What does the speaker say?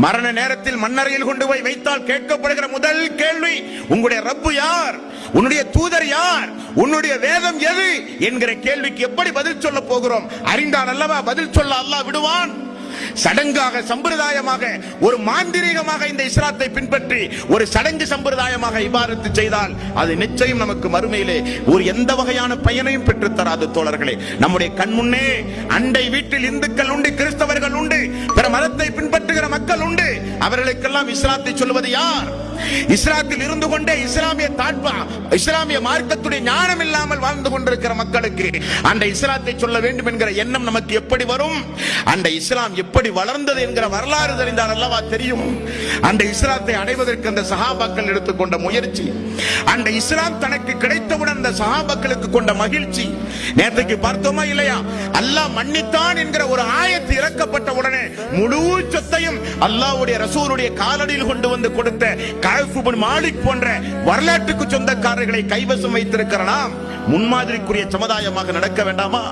மரண நேரத்தில் மண்ணறையில் கொண்டு போய் வைத்தால் கேட்கப்படுகிற முதல் கேள்வி, உங்களுடைய ரப்பு யார், உன்னுடைய தூதர் யார், உன்னுடைய வேதம் எது என்கிற கேள்விக்கு எப்படி பதில் சொல்ல போகிறோம்? அறிந்தான் அல்லவா பதில் சொல்ல அல்லாஹ் விடுவான்? சடங்காக சம்பிரதாயமாக ஒரு மாந்திரீகமாக இந்த இஸ்லாத்தை பின்பற்றி ஒரு சடங்கு சம்பிரதாயமாக இபாதத்து செய்தால் அது நிச்சயம் நமக்கு மறுமையிலே ஒரு எந்த வகையான பயனையும் பெற்றுத் தராது. தோழர்களே, நம்முடைய கண் முன்னே அண்டை வீட்டில் இந்துக்கள் உண்டு, கிறிஸ்தவர்கள் உண்டு, பிற மதத்தை பின்பற்றுகிற மக்கள் உண்டு. அவர்களுக்கெல்லாம் இஸ்லாத்தை சொல்வது யார்? இஸ்லாத்தில் இருந்து கொண்டே இஸ்லாமிய மார்க்கத்துடைய ஞானம் இல்லாமல் வாழ்ந்து கொண்டிருக்கிற மக்களுக்கு அந்த இஸ்லாத்தை சொல்ல வேண்டும் என்கிற எண்ணம் நமக்கு எப்படி வரும்? அந்த இஸ்லாம் எப்படி வளர்ந்தது என்கிற வரலாறு தெரிந்தால் அல்லவா தெரியும். அந்த இஸ்லாத்தை அடைவதற்கு அந்த சஹாபாக்கள் எடுத்துக்கொண்ட முயற்சி, அந்த இஸ்லாம் தனக்கு கிடைத்தவுடன் அந்த சஹாபாக்களுக்கு கொண்ட மகிழ்ச்சி நேற்றுக்கு பார்த்தோமா இல்லையா? அல்லாஹ் மன்னித்தான் என்கிற ஒரு ஆயத்து இறக்கப்பட்ட உடனே முழு சொத்தையும் அல்லாஹ்வுடைய ரசூலுடைய காலடியில் கொண்டு வந்து கொடுத்த மாலிக் போன்ற வரலாற்றுக்கு சொந்தக்காரர்களை கைவசம் வைத்திருக்கிற நாம் முன்மாதிரிக்குரிய சமுதாயமாக நடக்க வேண்டாமா?